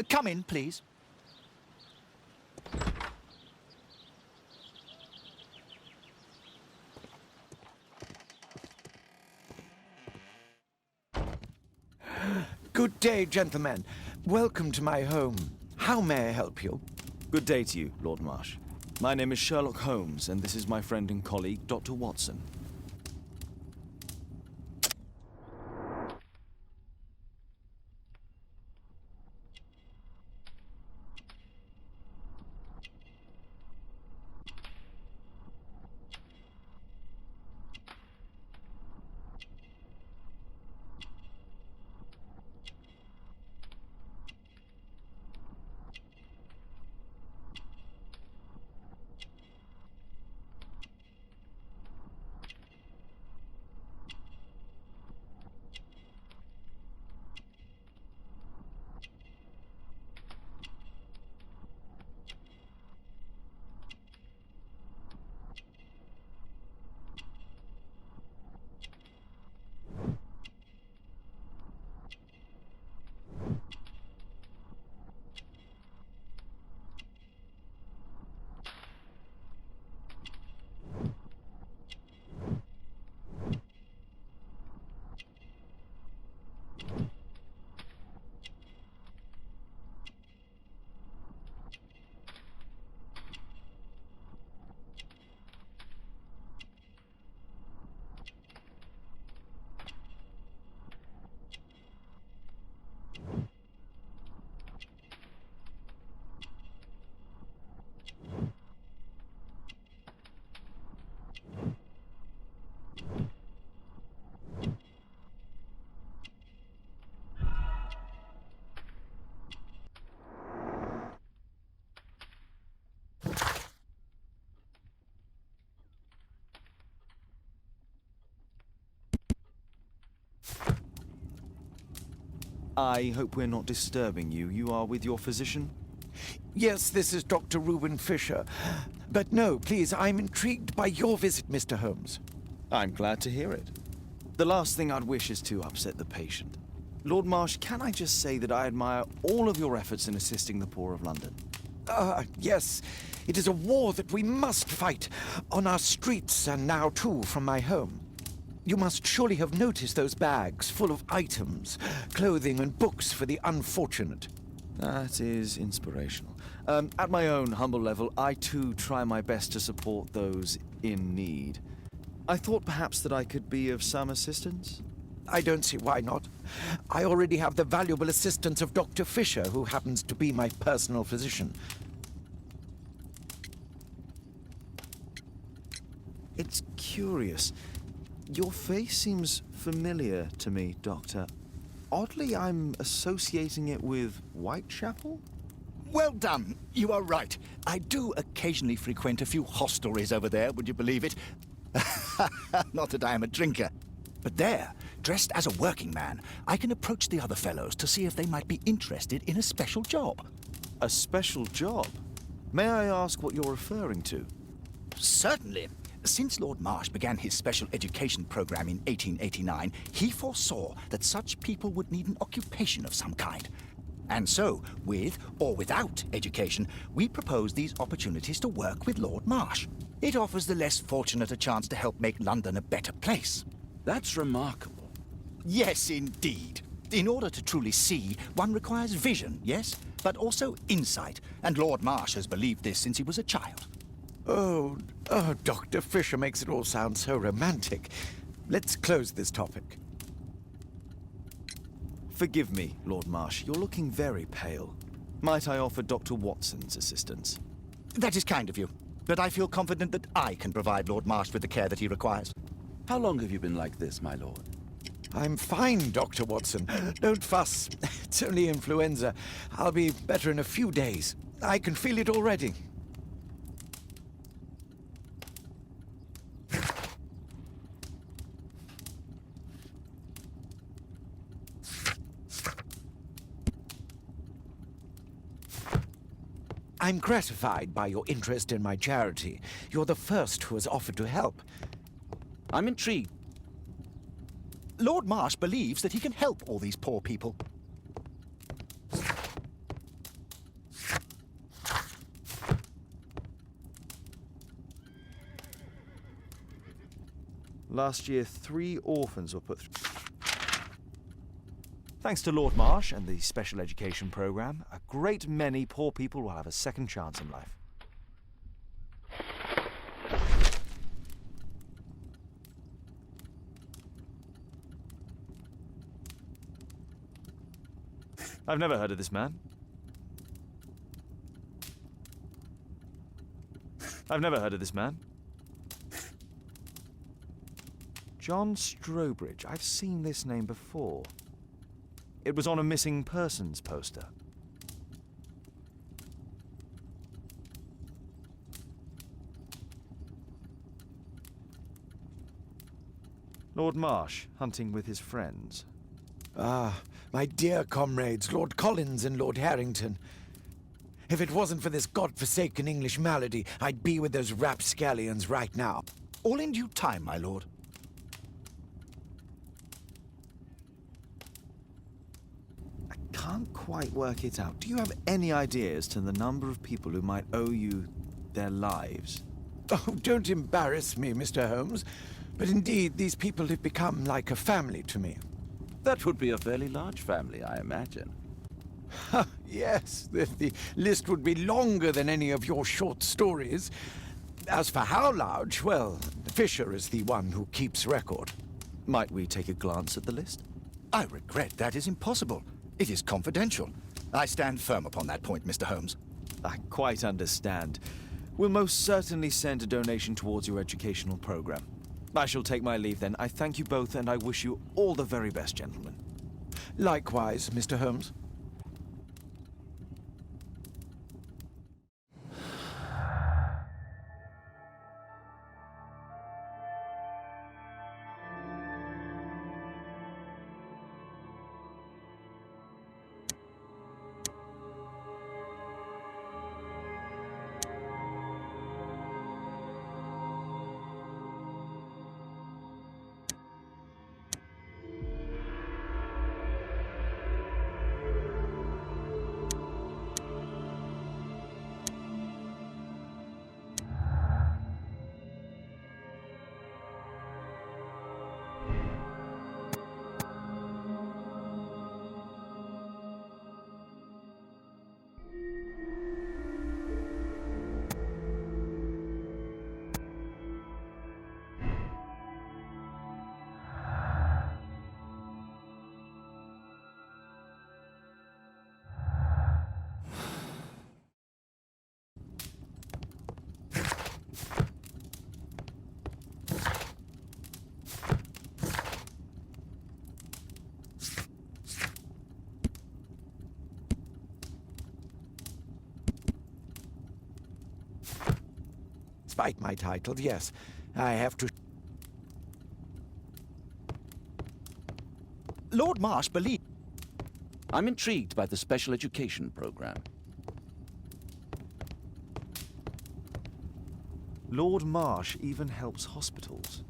Come in, please. Good day, gentlemen. Welcome to my home. How may I help you? Good day to you, Lord Marsh. My name is Sherlock Holmes, and this is my friend and colleague, Dr. Watson. I hope we're not disturbing you. You are with your physician? Yes, this is Dr. Reuben Fisher. But no, please, I'm intrigued by your visit, Mr. Holmes. I'm glad to hear it. The last thing I'd wish is to upset the patient. Lord Marsh, can I just say that I admire all of your efforts in assisting the poor of London? Yes. It is a war that we must fight, on our streets and now, too, from my home. You must surely have noticed those bags full of items, clothing and books for the unfortunate. That is inspirational. At my own humble level, I too try my best to support those in need. I thought perhaps that I could be of some assistance. I don't see why not. I already have the valuable assistance of Dr. Fisher, who happens to be my personal physician. It's curious. Your face seems familiar to me, Doctor. Oddly, I'm associating it with Whitechapel? Well done. You are right. I do occasionally frequent a few hostelries over there, would you believe it? Not that I am a drinker. But there, dressed as a working man, I can approach the other fellows to see if they might be interested in a special job. A special job? May I ask what you're referring to? Certainly. Since Lord Marsh began his special education program in 1889, he foresaw that such people would need an occupation of some kind. And so, with or without education, we propose these opportunities to work with Lord Marsh. It offers the less fortunate a chance to help make London a better place. That's remarkable. Yes, indeed. In order to truly see, one requires vision, yes, but also insight. And Lord Marsh has believed this since he was a child. Oh, Dr. Fisher makes it all sound so romantic. Let's close this topic. Forgive me, Lord Marsh. You're looking very pale. Might I offer Dr. Watson's assistance? That is kind of you, but I feel confident that I can provide Lord Marsh with the care that he requires. How long have you been like this, my lord? I'm fine, Dr. Watson. Don't fuss. It's only influenza. I'll be better in a few days. I can feel it already. I'm gratified by your interest in my charity. You're the first who has offered to help. I'm intrigued. Lord Marsh believes that he can help all these poor people. Last year, 3 orphans were put through. Thanks to Lord Marsh and the special education program, a great many poor people will have a second chance in life. I've never heard of this man. I've never heard of this man. John Strobridge. I've seen this name before. It was on a missing persons poster. Lord Marsh, hunting with his friends. Ah, my dear comrades, Lord Collins and Lord Harrington. If it wasn't for this godforsaken English malady, I'd be with those rapscallions right now. All in due time, my lord. I can't quite work it out. Do you have any idea as to the number of people who might owe you their lives? Oh, don't embarrass me, Mr. Holmes. But indeed, these people have become like a family to me. That would be a fairly large family, I imagine. Yes, the list would be longer than any of your short stories. As for how large, well, Fisher is the one who keeps record. Might we take a glance at the list? I regret that is impossible. It is confidential. I stand firm upon that point, Mr. Holmes. I quite understand. We'll most certainly send a donation towards your educational program. I shall take my leave then. I thank you both, and I wish you all the very best, gentlemen. Likewise, Mr. Holmes. Despite my title, yes, I have to... Lord Marsh believes... I'm intrigued by the special education program. Lord Marsh even helps hospitals.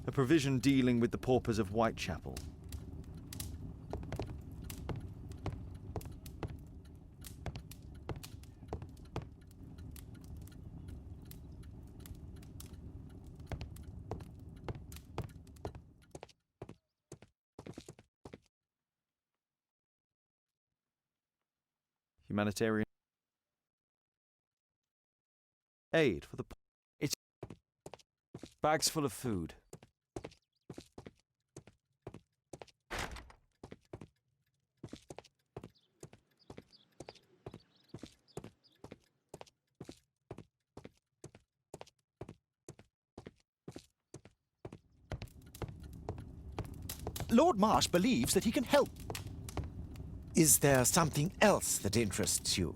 A provision dealing with the paupers of Whitechapel. Humanitarian aid for the poor. It's bags full of food. Lord Marsh believes that he can help. Is there something else that interests you?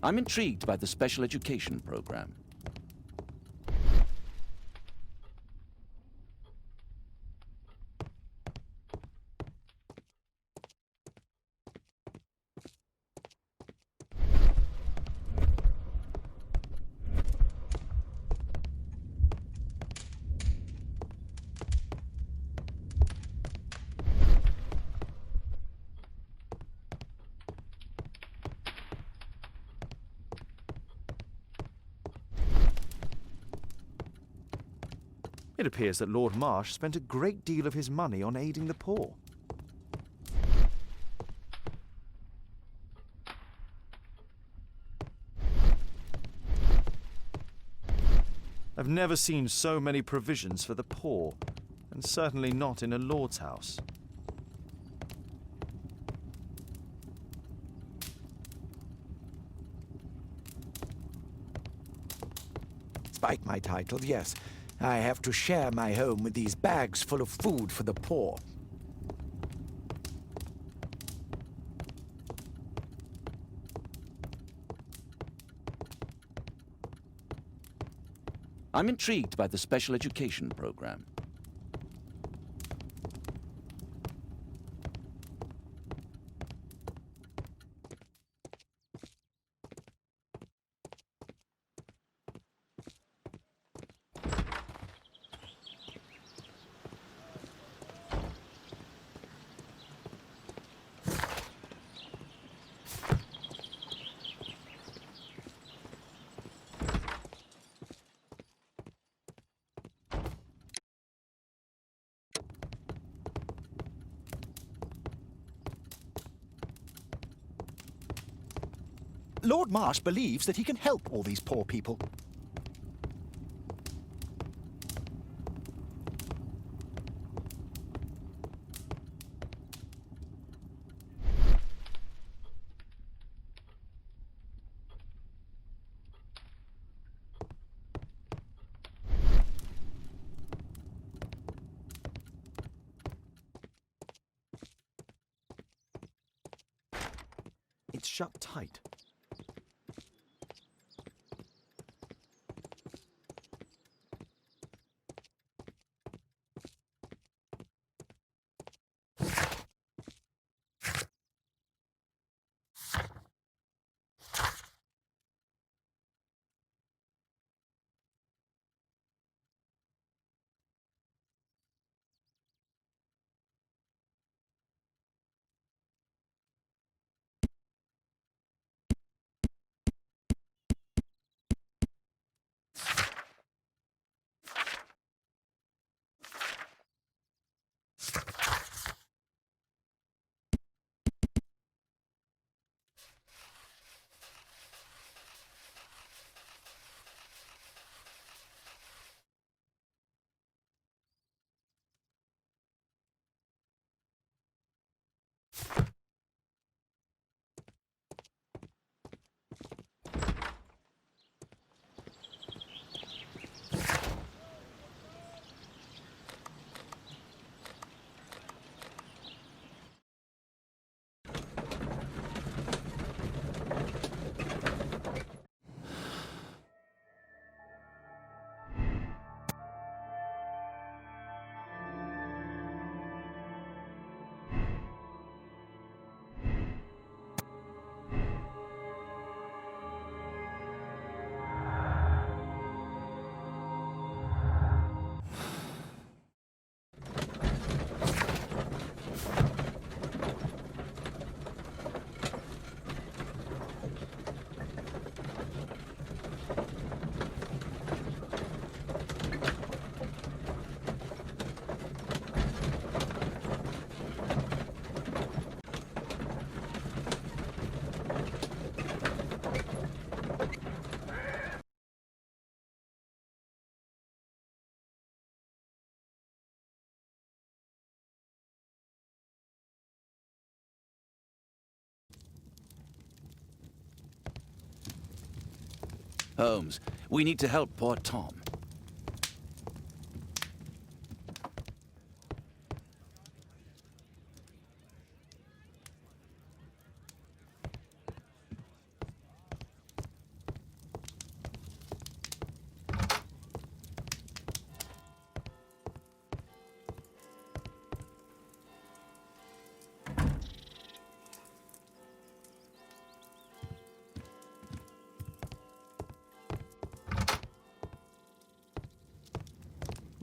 I'm intrigued by the special education program. It appears that Lord Marsh spent a great deal of his money on aiding the poor. I've never seen so many provisions for the poor, and certainly not in a lord's house. Despite my title, yes, I have to share my home with these bags full of food for the poor. I'm intrigued by the special education program. Lord Marsh believes that he can help all these poor people. It's shut tight. Holmes, we need to help poor Tom.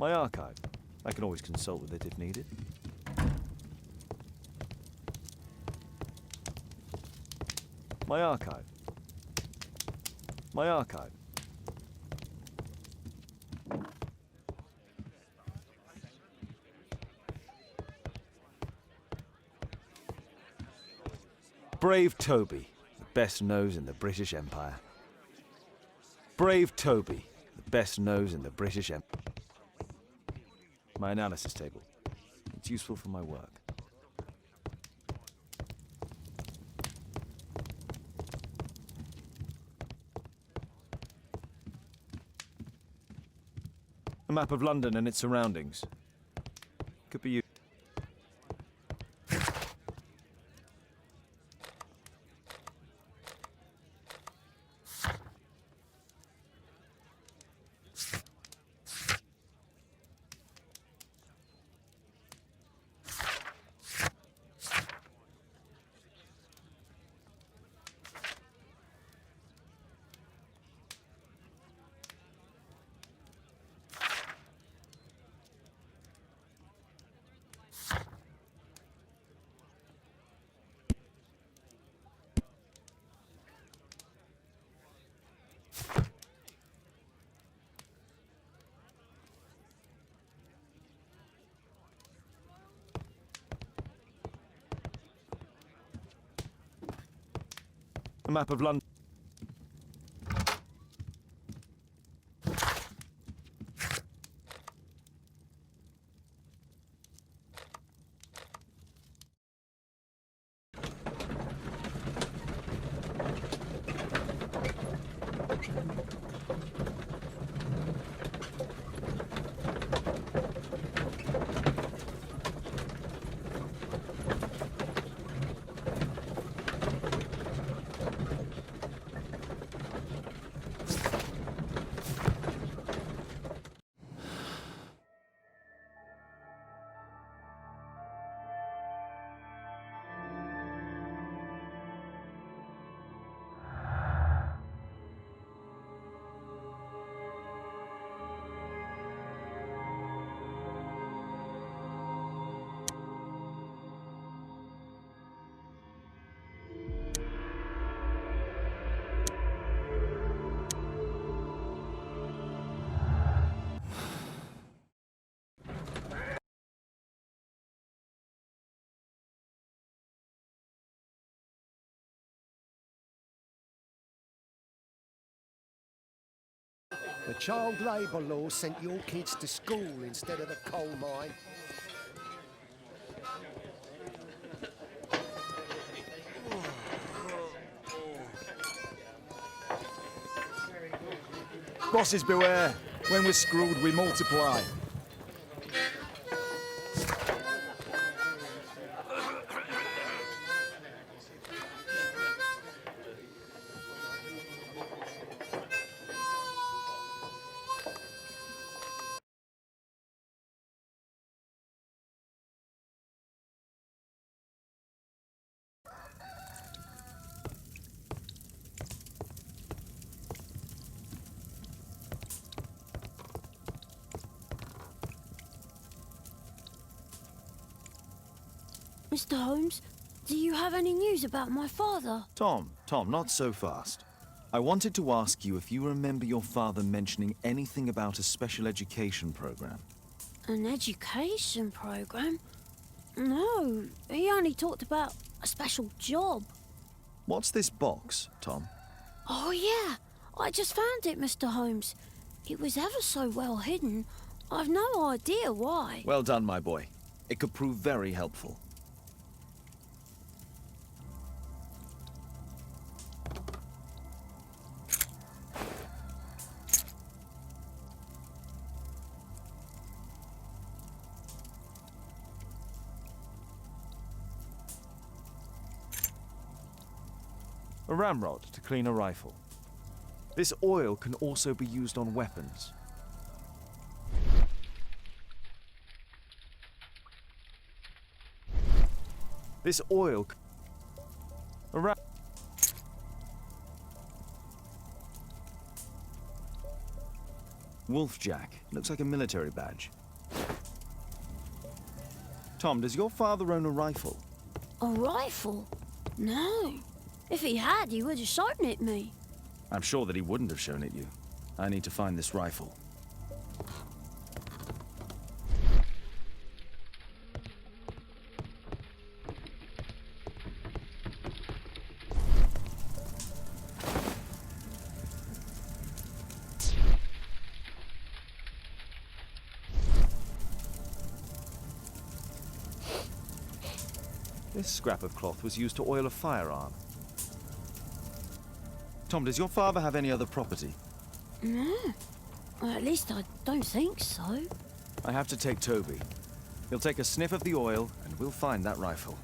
My archive. I can always consult with it if needed. My archive. My archive. Brave Toby, the best nose in the British Empire. Brave Toby, the best nose in the British Empire. My analysis table. It's useful for my work. A map of London and its surroundings. Could be used. A map of London. The child labour law sent your kids to school instead of the coal mine. Bosses beware. When we're screwed, we multiply. Mr. Holmes, do you have any news about my father? Tom, not so fast. I wanted to ask you if you remember your father mentioning anything about a special education program. An education program? No, he only talked about a special job. What's this box, Tom? Oh yeah, I just found it, Mr. Holmes. It was ever so well hidden. I've no idea why. Well done, my boy. It could prove very helpful. A ramrod to clean a rifle. This oil can also be used on weapons. This oil... Wolfjack. Looks like a military badge. Tom, does your father own a rifle? A rifle? No. If he had, he would have shown it me. I'm sure that he wouldn't have shown it you. I need to find this rifle. This scrap of cloth was used to oil a firearm. Tom, does your father have any other property? No. Well, at least I don't think so. I have to take Toby. He'll take a sniff of the oil, and we'll find that rifle.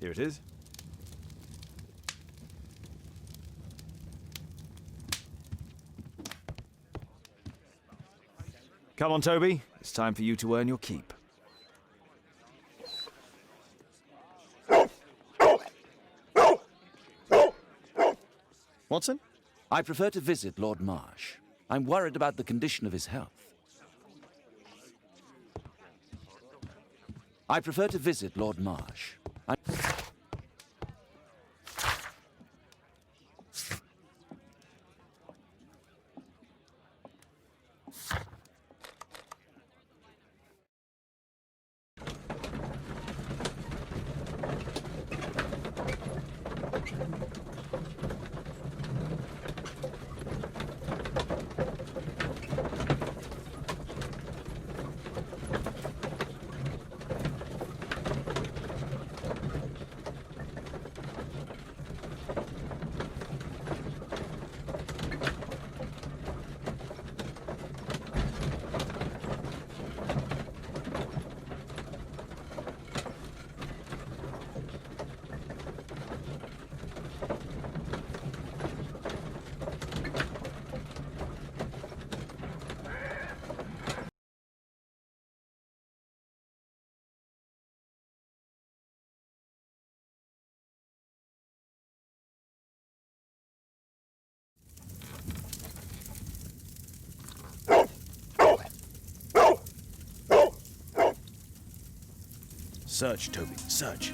Here it is. Come on, Toby. It's time for you to earn your keep. Watson? I prefer to visit Lord Marsh. I'm worried about the condition of his health. I prefer to visit Lord Marsh. Search, Toby, search.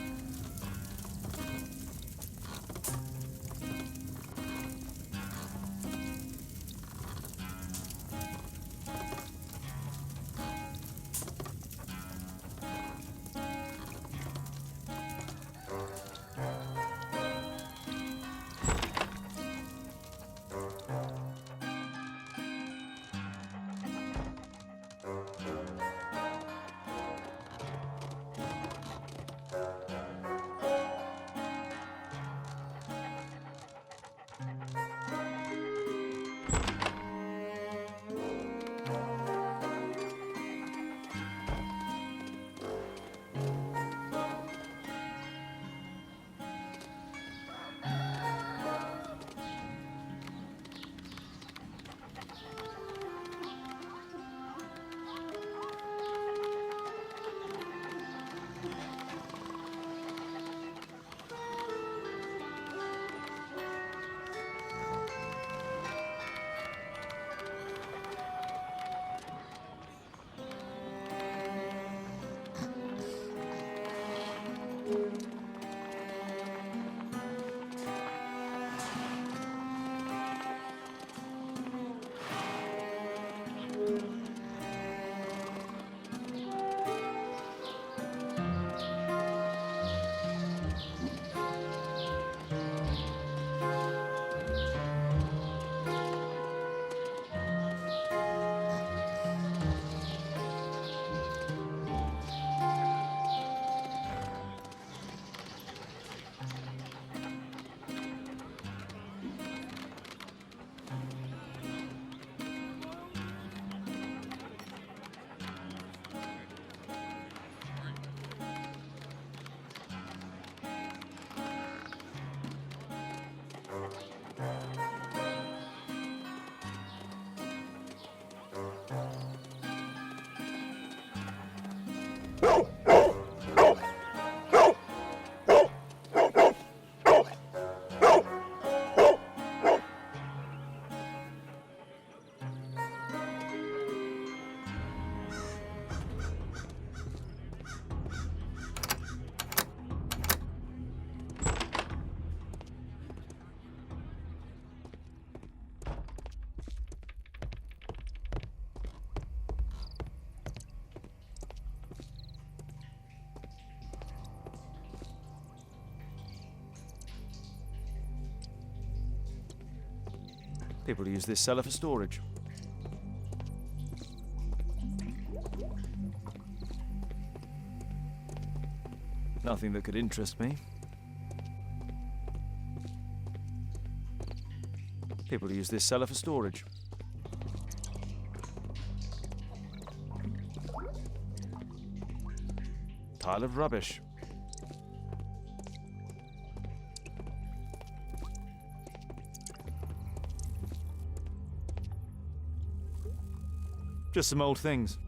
People use this cellar for storage. Nothing that could interest me. People use this cellar for storage. Pile of rubbish. Just some old things.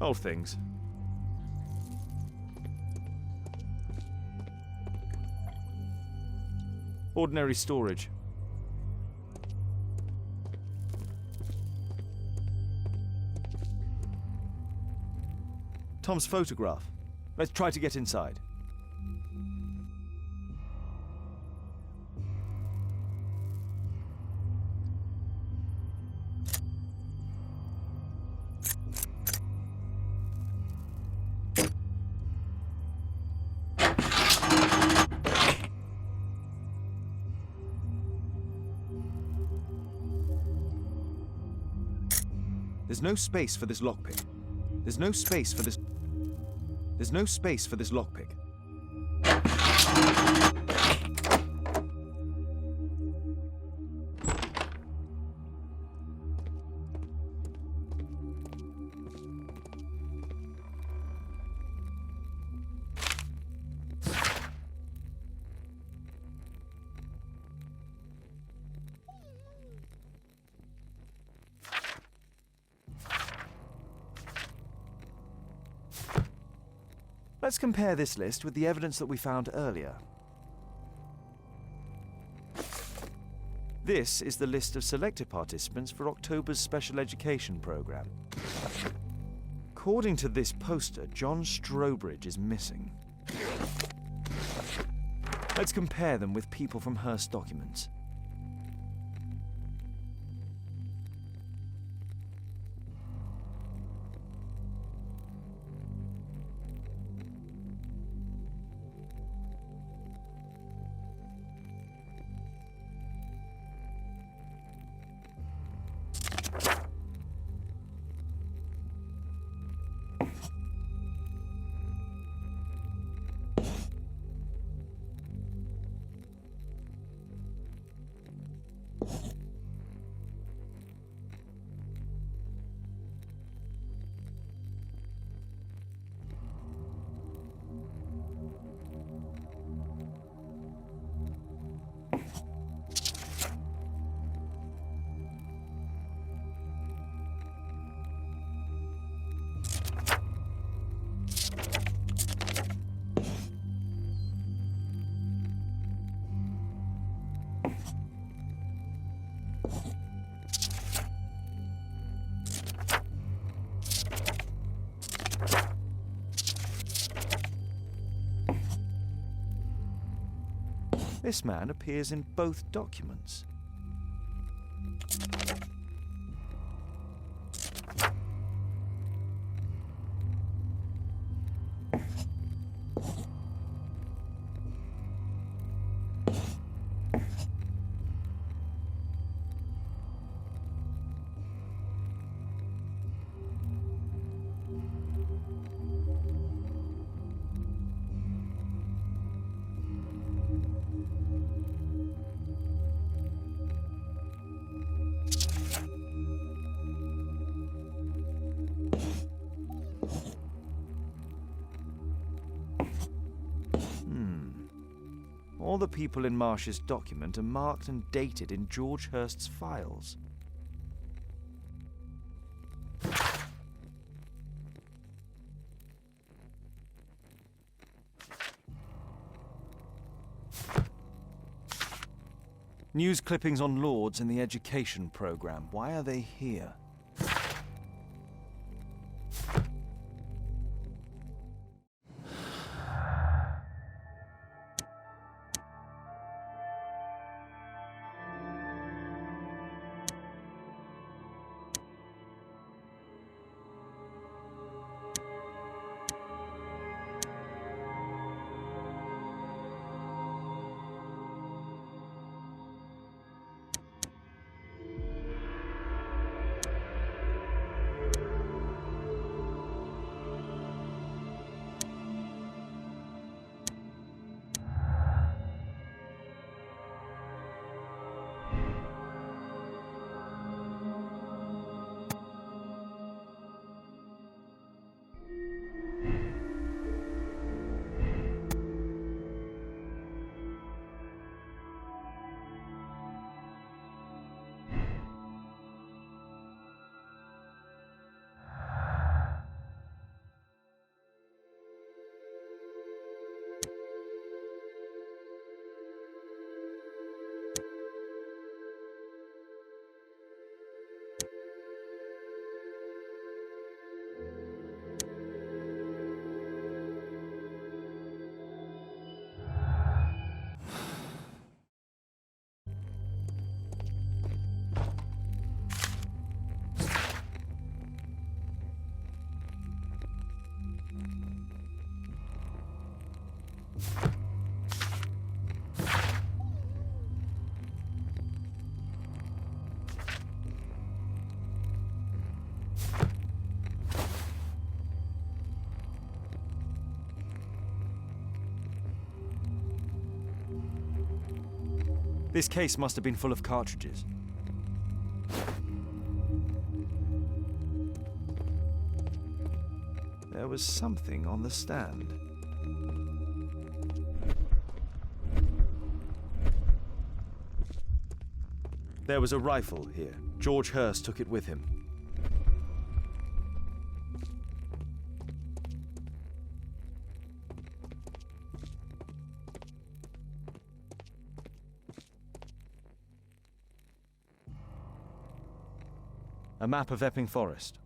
Old things. Ordinary storage. Tom's photograph. Let's try to get inside. There's no space for this lockpick. There's no space for this... There's no space for this lockpick. Let's compare this list with the evidence that we found earlier. This is the list of selected participants for October's special education program. According to this poster, John Strobridge is missing. Let's compare them with people from Hearst documents. This man appears in both documents. All the people in Marsh's document are marked and dated in George Hearst's files. News clippings on Lords in the education program. Why are they here? This case must have been full of cartridges. There was something on the stand. There was a rifle here. George Hurst took it with him. A map of Epping Forest.